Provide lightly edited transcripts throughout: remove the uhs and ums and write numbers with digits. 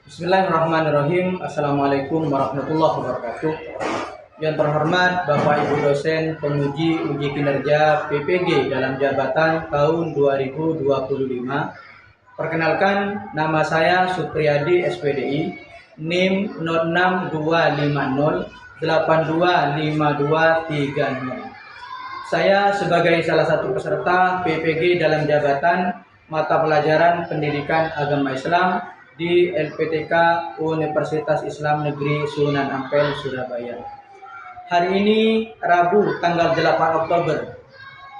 Bismillahirrahmanirrahim. Assalamualaikum warahmatullahi wabarakatuh. Yang terhormat Bapak Ibu dosen penguji uji kinerja PPG dalam jabatan tahun 2025. Perkenalkan, nama saya Supriyadi SPDI, NIM 06250825230. Saya sebagai salah satu peserta PPG dalam jabatan mata pelajaran Pendidikan Agama Islam di LPTK Universitas Islam Negeri Sunan Ampel, Surabaya. Hari ini Rabu tanggal 8 Oktober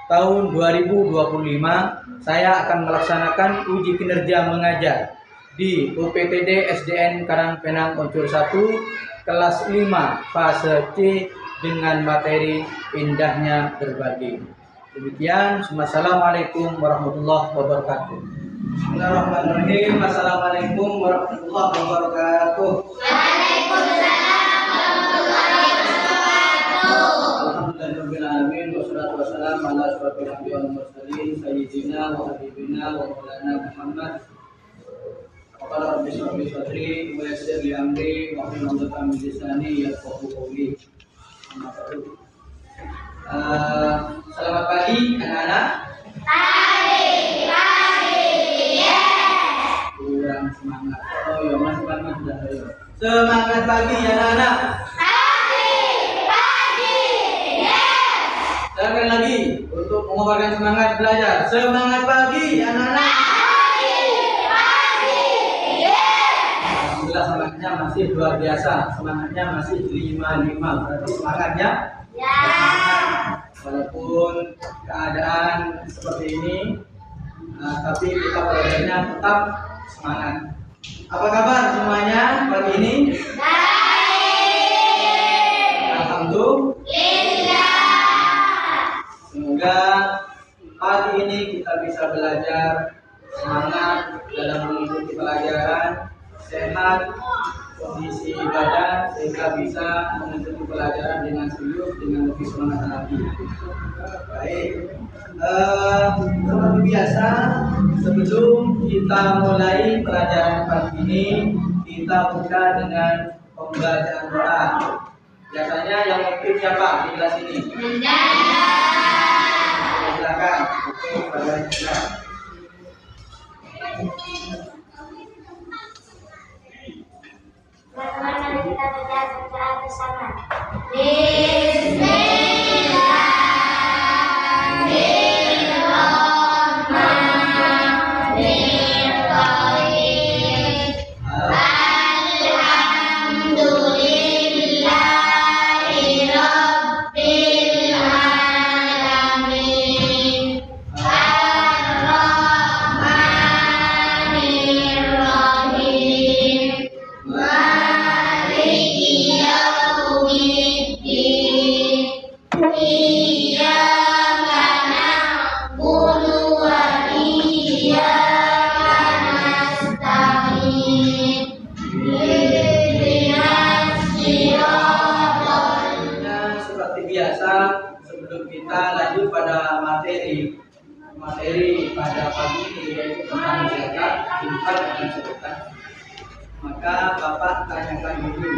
tahun 2025, saya akan melaksanakan uji kinerja mengajar di UPTD SDN Karangpenang Unsur 1 kelas 5 fase C dengan materi indahnya berbagi. Demikian, Assalamualaikum warahmatullahi wabarakatuh. Bismillahirrahmanirrahim. Assalamualaikum warahmatullahi wabarakatuh. Waalaikumsalam warahmatullahi wabarakatuh. Alhamdulillahirabbil alamin wassalatu wassalamu ala asyrofil anbiya'i wal mursalin sayyidina wa habibina wa maulana Muhammad. Qala rabbi shrah li sadri wa yassir li amri wa hlul 'uqdatam min lisani yafqahu qawli. Selamat pagi anak-anak. Kurang semangat. Oh ya, masih semangat sudah ayo. Semangat pagi anak-anak. Pagi. Yes. Sekali lagi untuk mengobarkan semangat belajar. Semangat pagi anak-anak. Pagi. Yes. Alhamdulillah semangatnya masih luar biasa. Semangatnya masih 5. Berarti semangatnya Ya. walaupun keadaan seperti ini, tapi kita belajarnya tetap semangat. Apa kabar semuanya pagi ini? Baik. Alhamdulillah. Semoga pagi ini kita bisa belajar semangat dalam mengikuti pelajaran, sehat kondisi badan, sehingga bisa mengikuti pelajaran dengan serius, dengan lebih semangat lagi. Baik, seperti biasa, sebelum kita mulai pelajaran pagi ini, kita buka dengan pembacaan doa. Biasanya yang mungkin siapa di kelas ini? Silakan. Oke, silakan. Bagaimana kita belajar bacaan bersama? Bismillahirrahmanirrahim. Alhamdulillahirabbil alamin. Ar-Rahmanirrahim. Maliki yaumiddin. Iyyaka na'budu wa iyyaka nasta'in. Ihdinas siratal. Seperti biasa, sebelum kita lanjut pada materi pada pagi ini, yaitu tentang zakat, infak dan sedekah, maka Bapak tanyakan dulu,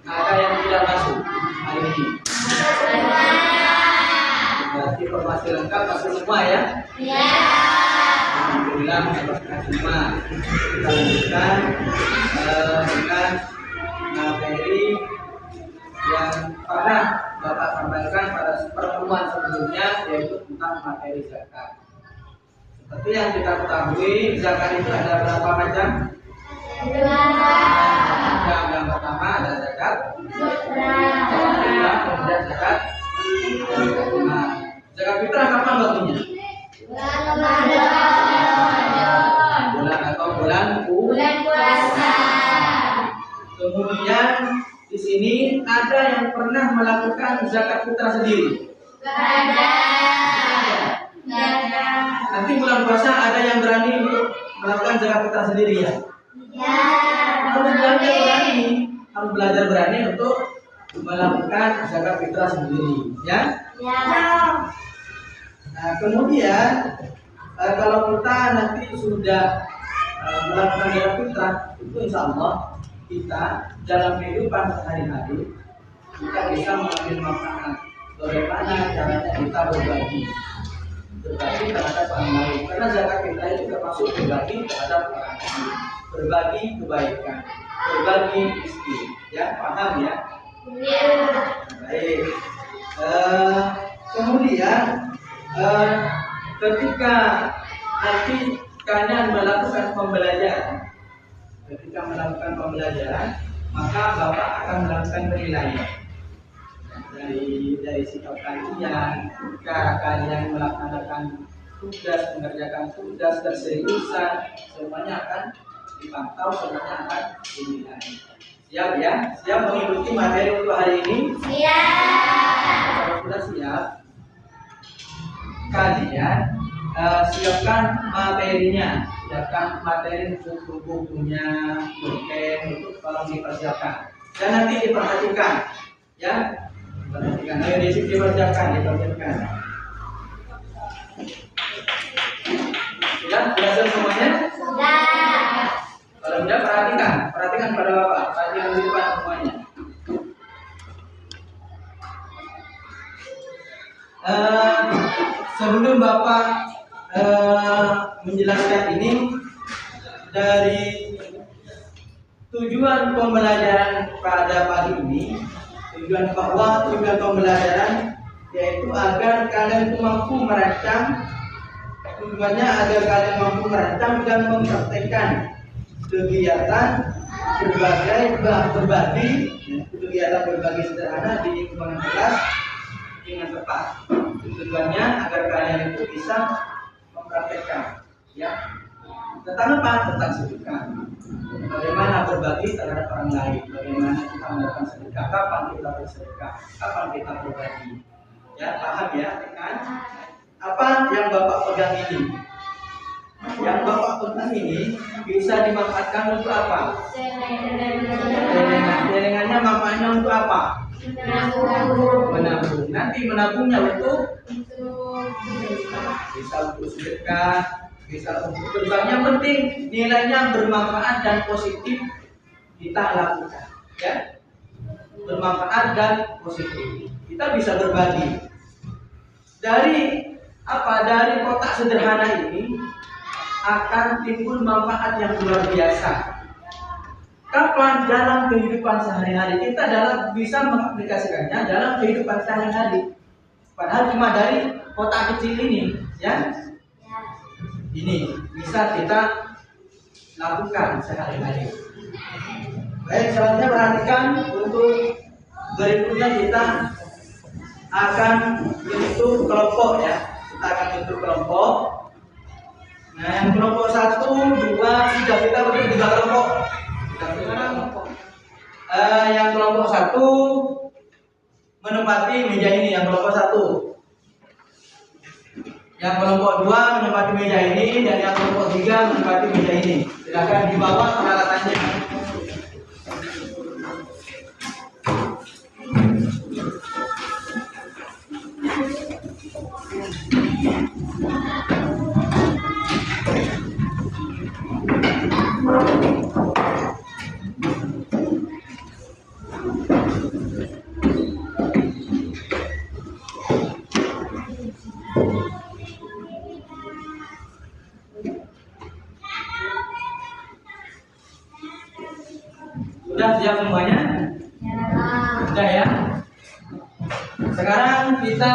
ada yang tidak masuk hari ini? Berarti informasi lengkap masuk semua ya? Ya. Alhamdulillah mendapatkan semua. Kita lanjutkan dengan materi yang pernah Bapak sampaikan pada pertemuan sebelumnya, yaitu tentang materi zakat. Seperti yang kita ketahui, zakat itu ada berapa macam? Yang pertama ada zakat fitrah, kemudian zakat fitrah. Zakat fitrah kapan waktunya? Bulan atau bulan puasa. Kemudian di sini ada yang pernah melakukan zakat fitrah sendiri. Nanti bulan puasa ada yang berani untuk melakukan zakat fitrah sendiri ya? Harus belajar berani untuk melakukan zakat fitrah sendiri ya. Nah, kemudian kalau kita nanti sudah melakukan zakat fitrah, itu insya Allah kita dalam kehidupan sehari-hari kita bisa mengambil manfaat. Bagaimana caranya kita berbagi terhadap orang lain, karena zakat fitrah itu termasuk berbagi terhadap orang lain, berbagi kebaikan, berbagi rezeki. Ya, paham ya? Baik. Kemudian ketika nanti kalian melakukan pembelajaran, maka Bapak akan melakukan penilaian dari sikap kalian, jika kalian melaksanakan mengerjakan tugas keseriusan, semuanya akan dipantau, semuanya akan dinilai. Siap ya? Siap mengikuti materi untuk hari ini? Siap. Kalau sudah siap, kalian siapkan materinya, siapkan materi buku-bukunya, pulpen, untuk tolong dipersiapkan. Dan nanti diperhatikan, ya. Perhatikan, ayo dipersiapkan. Sudah selesai semuanya? Sudah. Kalau sudah perhatikan pada Bapak, perhatikan di depan semuanya. Sebelum Bapak menjelaskan ini, dari tujuan pembelajaran pada pagi ini, tujuan pembelajaran yaitu agar kalian mampu merancang, tujuannya agar kalian mampu merancang dan mempraktekkan kegiatan berbagi sederhana di lingkungan kelas dengan tepat. Tujuannya agar kalian itu bisa mempraktekkan, ya, tentang apa? Tentang sedekah. Bagaimana berbagi terhadap orang lain, bagaimana kita melakukan sedekah, kapan kita bersedekah, kapan kita berbagi. Ya, paham ya, kan? Apa yang Bapak pegang ini? Yang Bapak pegang ini bisa dimanfaatkan untuk apa? Celengannya manfaatnya untuk apa? Menabung. Nanti menabungnya untuk bisa untuk sedekah, bisa untuk berbagi. Yang penting nilainya bermanfaat dan positif kita lakukan, ya. Bermanfaat dan positif. Kita bisa berbagi. Dari kotak sederhana ini akan timbul manfaat yang luar biasa. Kapan? Dalam kehidupan sehari-hari kita bisa mengaplikasikannya dalam kehidupan sehari-hari. Padahal cuma dari kotak kecil ini, ya. Ini bisa kita lakukan sehari-hari. Baik, selanjutnya perhatikan untuk berikutnya kita akan bentuk kelompok, ya. Kita akan bentuk kelompok. Nah, yang kelompok 1, 2, 3 kita bentuk 3 kelompok. Yang kelompok 1 menempati meja ini, yang kelompok 1. Yang kelompok 2 menempati meja ini, dan yang kelompok 3 menempati meja ini. Silakan dibawa peralatannya. Sudah siap semuanya? Sudah ya? Sekarang kita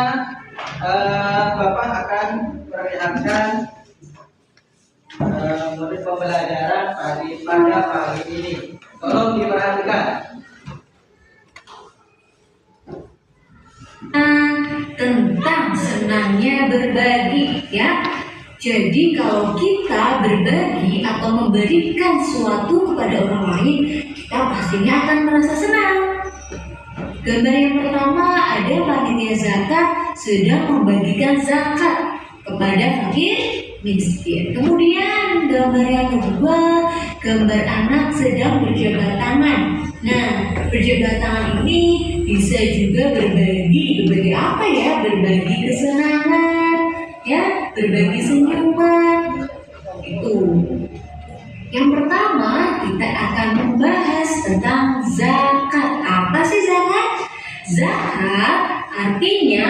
Bapak akan perlihatkan modul pembelajaran pada pagi ini. Tolong diperhatikan. Tentang senangnya berbagi, ya. Jadi kalau kita berbagi atau memberikan sesuatu kepada orang lain, kita pastinya akan merasa senang. Gambar yang pertama ada panitia zakat sedang membagikan zakat kepada fakir miskin. Kemudian gambar yang kedua, gambar anak sedang berjabat tangan. Nah, berjabat tangan ini bisa juga berbagi apa ya? Berbagi kesenangan, ya, berbagi senyuman. Itu. Yang pertama, kita akan membahas tentang zakat. Apa sih zakat? Zakat artinya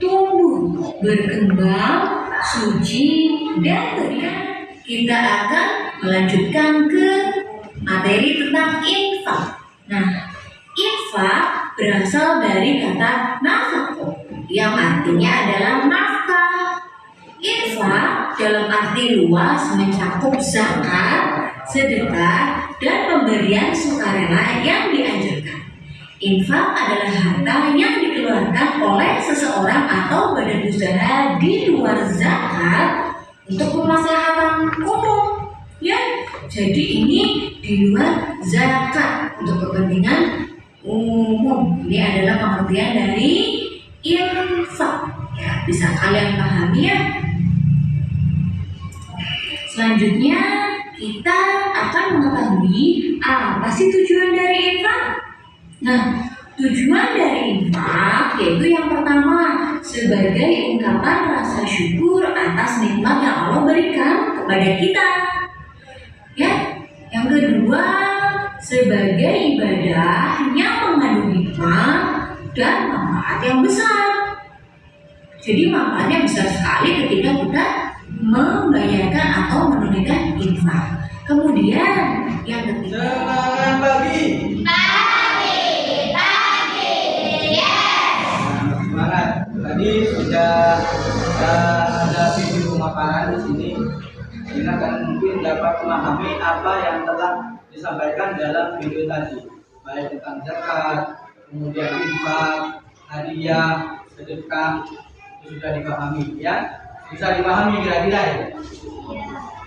tumbuh, berkembang, suci, dan berkah. Kita akan melanjutkan ke materi tentang infak. Nah, infak berasal dari kata nafkah yang artinya adalah nafkah. Infak dalam arti luas mencakup zakat, sedekah, dan pemberian sukarela yang dianjurkan. Infak adalah harta yang dikeluarkan oleh seseorang atau badan usaha di luar zakat untuk kemaslahatan umum. Ya, jadi ini di luar zakat untuk kepentingan umum. Ini adalah pengertian dari infak. Ya, bisa kalian pahami ya. Selanjutnya kita akan mengetahui apa sih tujuan dari infak. Nah, tujuan dari infak yaitu yang pertama sebagai ungkapan rasa syukur atas nikmat yang Allah berikan kepada kita. Ya, yang kedua sebagai ibadah yang mengandung hikmah dan manfaat yang besar. Jadi manfaatnya besar sekali ketika kita membayarkan atau menunaikan infak. Kemudian yang ketiga, Semangat pagi. Semangat. Tadi sudah ada video pemaparan di sini. Kita akan mungkin dapat memahami apa yang telah disampaikan dalam video tadi, baik tentang zakat, kemudian infak, hadiah, sedekah, itu sudah dipahami ya. Bisa dipahami kira-kira ya?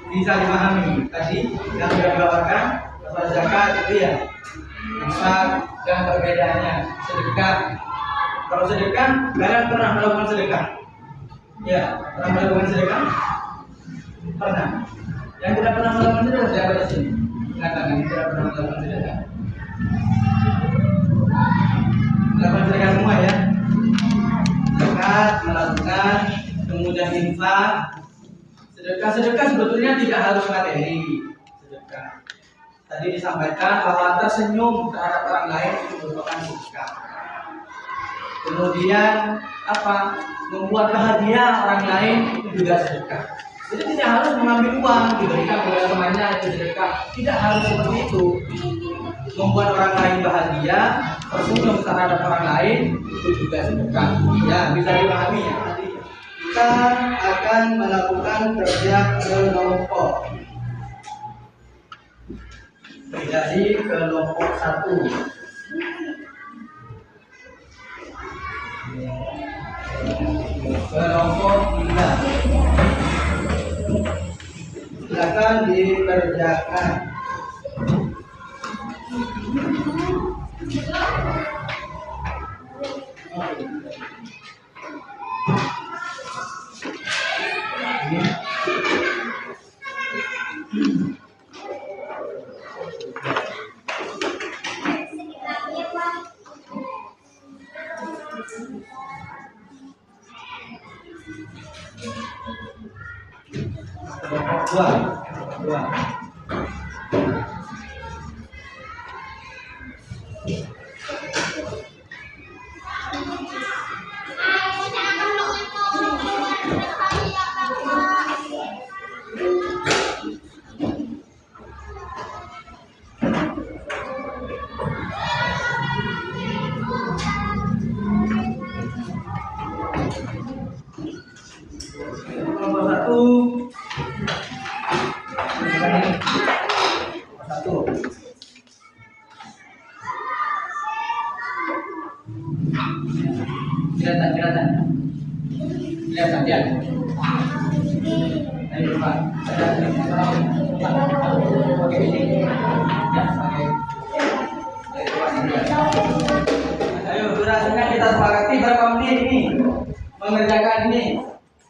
Bisa dipahami tadi yang sudah dibawakan soal zakat itu ya, infak dan perbedaannya, sedekah. Kalau sedekah, kalian pernah melakukan sedekah? Ya, pernah melakukan sedekah? Pernah. Yang tidak pernah melakukan sedekah siapa di sini? Silakan yang tidak pernah melakukan sedekah. Melakukan sedekah semua ya. Zakat melakukan, kemudian infak. Sedekah sebetulnya tidak harus materi. Sedekah. Tadi disampaikan bahwa tersenyum terhadap orang lain itu merupakan sedekah. Kemudian apa? Membuat bahagia orang lain itu juga sedekah. Jadi tidak harus mengambil uang diberikan kepada temannya itu sedekah. Tidak harus seperti itu. Membuat orang lain bahagia, tersenyum terhadap orang lain itu juga sedekah. Ya, bisa dipahami ya. Nanti kita akan melakukan kerja kelompok. Dari kelompok 1. Kelompok 3. Silakan dikerjakan. Dua. Kelompok 1. Kelihatan ya. Ayo Pak. Oke ini. Ya, oke. Ayo durasinya kita sepakati berapa menit ini mengerjakan ini.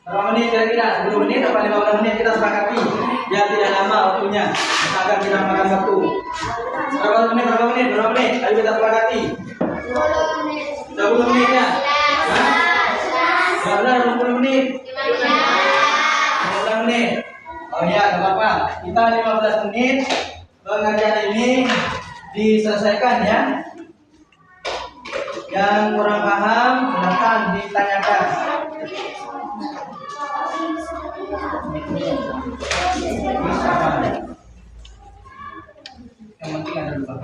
Berapa menit kira-kira? 10 menit atau 15 menit kita sepakati. Biar tidak lama waktunya. Agar kita makan waktu. Berapa menit? Ayo kita sepakati. 20 menit ya. Benar 20 menit. 15 menit. Oh ya, enggak apa-apa. Kita kita 15 menit. Pengajian ini diselesaikan ya. Yang kurang paham silakan ditanyakan. Yang penting ada lupa.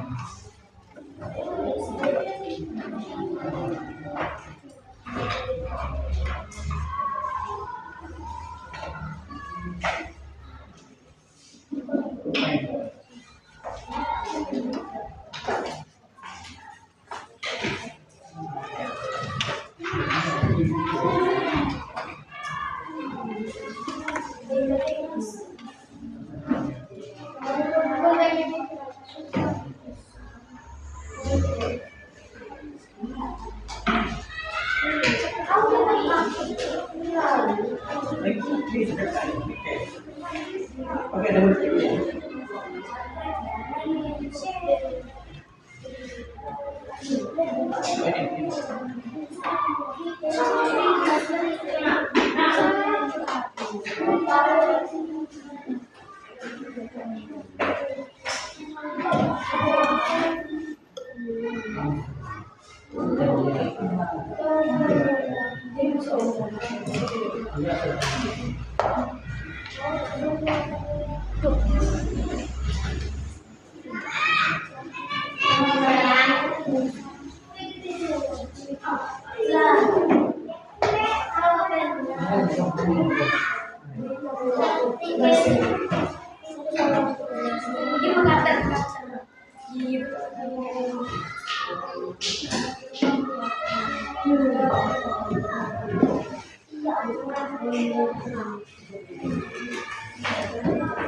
Oke, double click ya.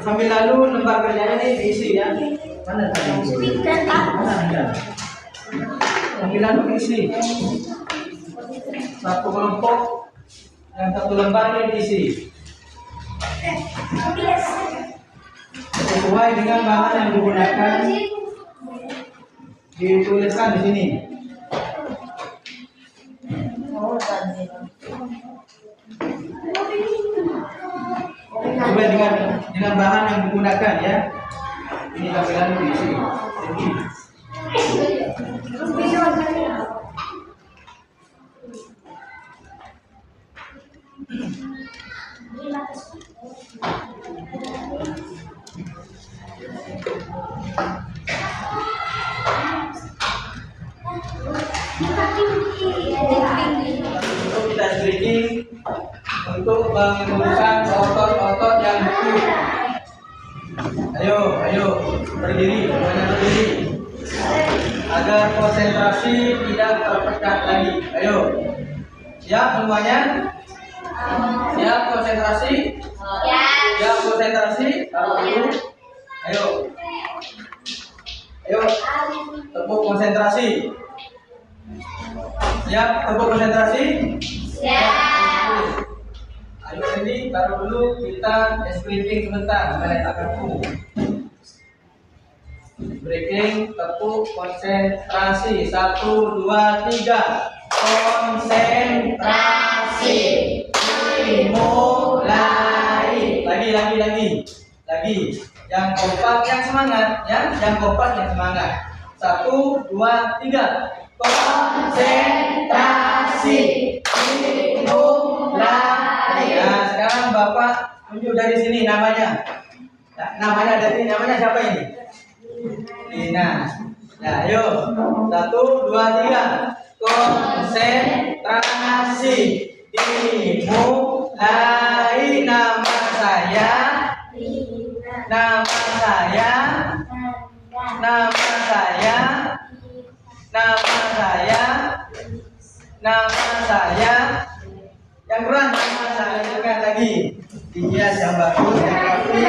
Sambil lalu lembar kerjanya ini diisi ya. Mana tadi? Mana? Sambil lalu diisi. Satu kelompok yang satu lembar ini diisi. Sesuai dengan bahan yang digunakan dituliskan di sini. Sesuai dengan bahan yang digunakan ya. Ini tampilan diisi. Untuk kita stretching untuk mengembangkan otot-otot yang beku. Ayo berdiri, semuanya berdiri agar konsentrasi tidak terpecah lagi. Ayo, siap semuanya? Siap konsentrasi? Siap konsentrasi? Taruh dulu. Ayo, tepuk konsentrasi. Siap, tepuk konsentrasi? Siap. Ayo ini taruh dulu, kita breathing sebentar, meletakkanku. Breathing, tepuk, konsentrasi. 1, 2, 3. Konsentrasi. Dimulai. Lagi. Yang kompak, yang semangat, ya. Yang kompak, yang semangat. 1, 2, 3. Konsentrasi. Dimulai. Nah, sekarang Bapak tunjuk dari sini namanya. Nah, namanya dari sini, namanya siapa ini? Lina. Nah, ayo. 1, 2, 3. Konsentrasi. Dimulai. Nama saya. Yang keras nama saya juga lagi. Dihias yang bagus, yang rapi.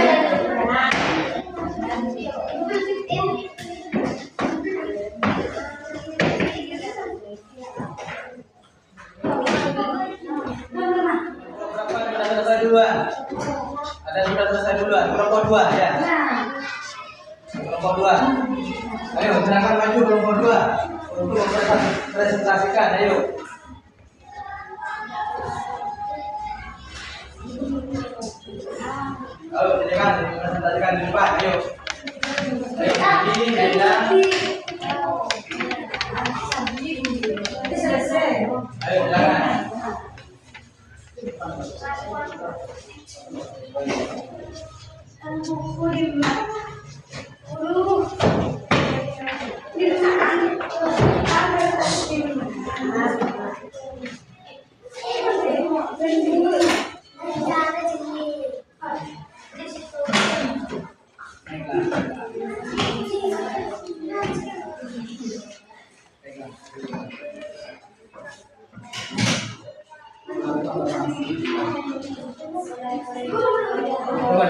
Sudah selesai duluan. Ada sudah selesai duluan. Kelompok 2 ya. Kelompok 2. Ayo silakan maju kelompok 2 untuk mempresentasikan. Ayo. Ayo, silakan presentasikan di depan. Ayo. Ayo, Nabi, Naila. Ayo, silakan.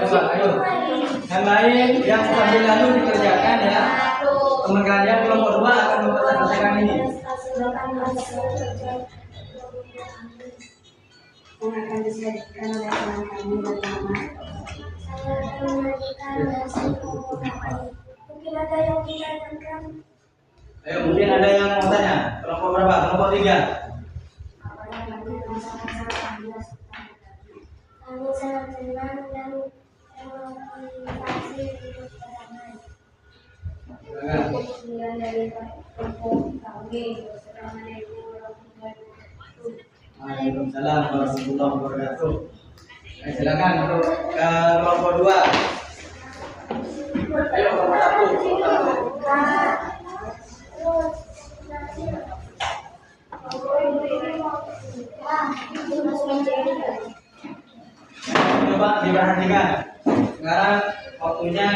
Coba, ayo. Yang lain yang sambil lalu dikerjakan ya. Teman kalian kelompok 2 akan mempresentasikan ini. Yang akan disajikan oleh teman kami bersama. Saya akan menyajikan nasi kelompok kami. Mungkin ada yang ditanyakan. Ayo, mungkin ada yang mau tanya. Kelompok berapa? Kelompok 3. Kami sangat senang dan termotivasi untuk berdamai. Kemudian dari kelompok kami, Assalamualaikum warahmatullahi wabarakatuh. Waalaikumsalam warahmatullahi wabarakatuh. Silakan untuk kelompok 2. Ayo kelompok 1. Coba diperhatikan. Sekarang waktunya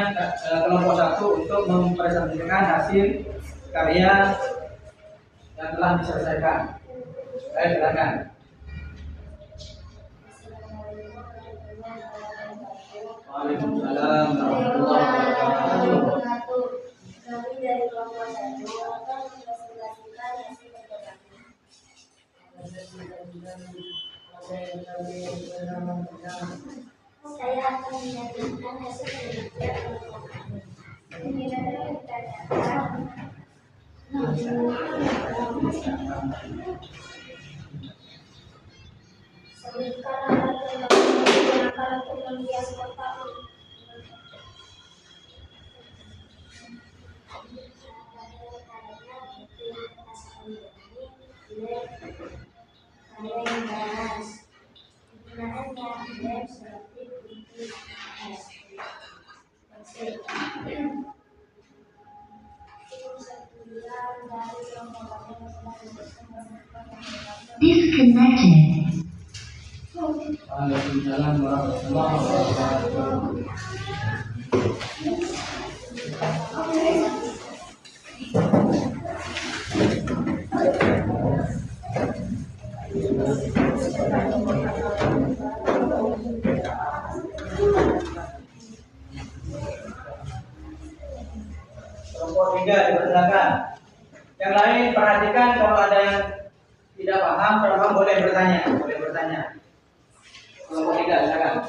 kelompok 1 untuk mempresentasikan hasil karya yang telah diselesaikan. Ayo silakan. Waalaikumsalam warahmatullahi wabarakatuh. Kami dari kelompok 1 akan mempresentasikan hasil kerja Saya akan menyajikan hasil kerja kelompok kami. Mungkin ada yang ditanyakan. Sebutkan alat yang digunakan untuk menghias kotak. Ada yang bahas penggunaannya lem seperti putih Disconnected. Waalaikumsalam warahmatullahi wabarakatuh. Kelompok 3 dipersilakan. Yang lain perhatikan, kalau ada yang tidak paham, boleh bertanya, Kelompok 3 silakan.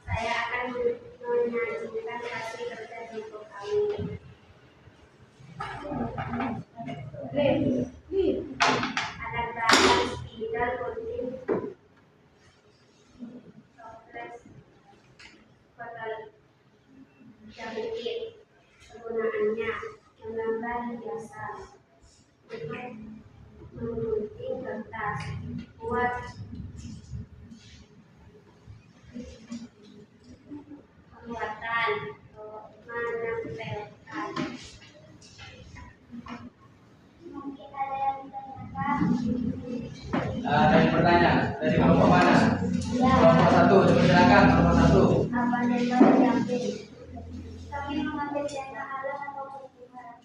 Saya akan menyajikan hasil kerja kelompok kami. Ada bahan spiral putih, toples, botol jangkit. Penggunaannya menambah biasa untuk menggunting kertas, buat pembuatan menempelkan. Mungkin ada yang ditanyakan. Ada yang bertanya dari kelompok mana? Ya. Kelompok 1, silakan kelompok 1. Apa nilai jangkit? Kami mengambil tema alam atau pertumbuhan.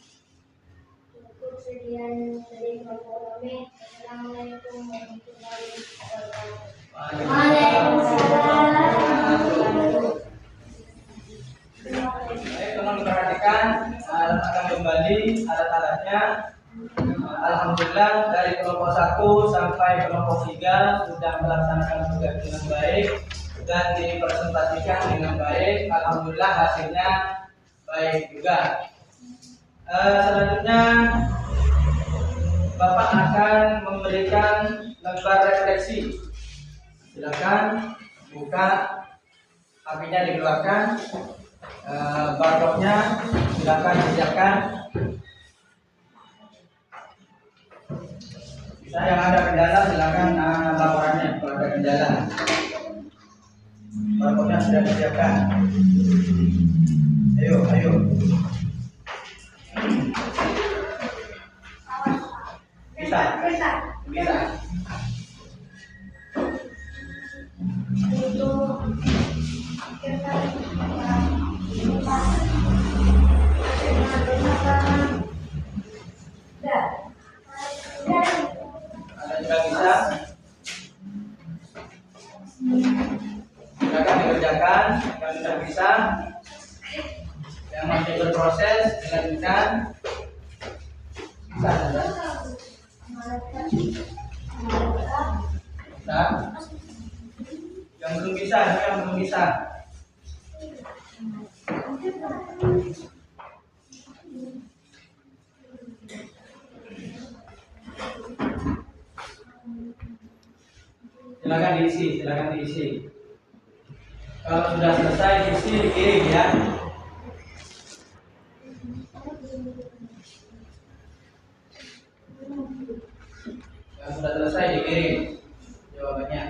Untuk sediaan dari kelompok kami. Assalamualaikum warahmatullahi wabarakatuh. Waalaikumsalam. Baik, tolong diperhatikan, akan kembali alat-alatnya. Alhamdulillah dari kelompok 1 sampai kelompok 3 sudah melaksanakan tugas dengan baik. dan dipresentasikan dengan baik. Alhamdulillah hasilnya baik juga. Selanjutnya Bapak akan memberikan lembar refleksi. Silakan buka, HP-nya dikeluarkan, barcode-nya silakan siapkan. Bisa yang ada kendala silakan laporannya kalau ada kendala. Barcode-nya sudah disiapkan. Ayo. Bisa. Ada juga bisa. Silakan dikerjakan. Yang sudah bisa, yang masih berproses dilanjutkan. Bisa. Yang belum bisa. Silakan diisi. Kalau sudah selesai diisi, dikirim ya. Yang sudah selesai dikirim jawabannya.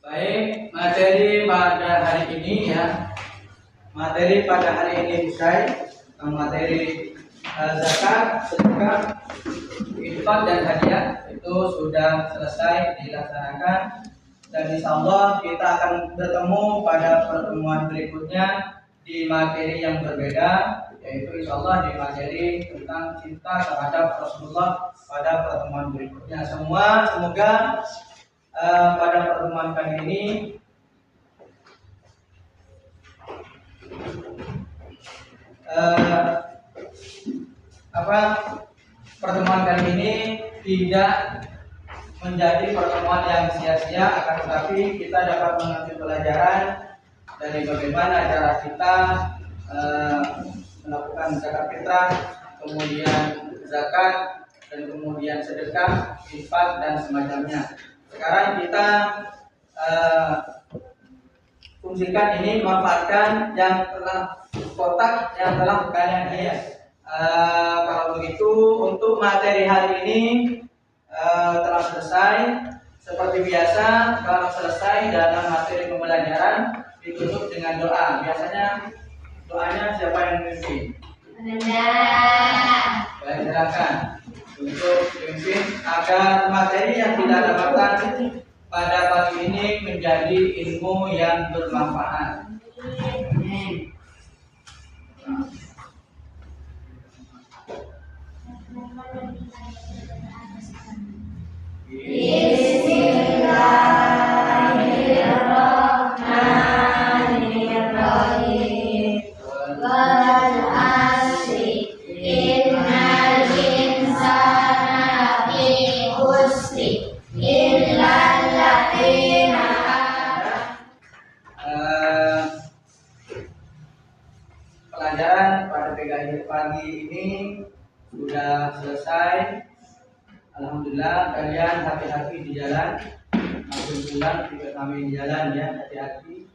Baik, materi pada hari ini ya. Materi pada hari ini usai. Materi zakat, sedekah, infak dan hadiah itu sudah selesai dilaksanakan, dan insyaallah kita akan bertemu pada pertemuan berikutnya di materi yang berbeda, yaitu insyaallah di materi tentang cinta terhadap Rasulullah pada pertemuan berikutnya. Semoga pada pertemuan kali ini pertemuan kali ini tidak menjadi pertemuan yang sia-sia, akan tetapi kita dapat mengambil pelajaran dari bagaimana cara kita melakukan zakat fitrah, kemudian zakat, dan kemudian sedekah, infak dan semacamnya. Sekarang kita fungsikan ini, manfaatkan yang telah kotak yang telah kalian hias. Kalau begitu untuk materi hari ini telah selesai. Seperti biasa, kalau selesai dalam materi pembelajaran ditutup dengan doa. Biasanya doanya siapa yang memimpin? Baik, silakan untuk memimpin agar materi yang kita dapatkan pada pagi ini menjadi ilmu yang bermanfaat. Bismillahirrahmanirrahim. Wal asri innal insana fi khusri illa alladziina Pelajaran pada pagi ini sudah selesai. Alhamdulillah, kalian hati-hati di jalan. Maksud pulang juga kami di jalan ya, hati-hati.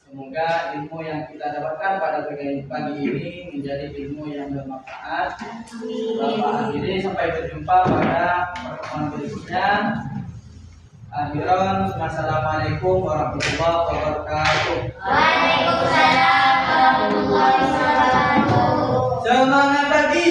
Semoga ilmu yang kita dapatkan pada pagi ini menjadi ilmu yang bermanfaat. Bapak akhiri, sampai berjumpa pada pertemuan berikutnya. Akhiran, wassalamualaikum warahmatullahi wabarakatuh. Waalaikumsalam. Semangat pagi.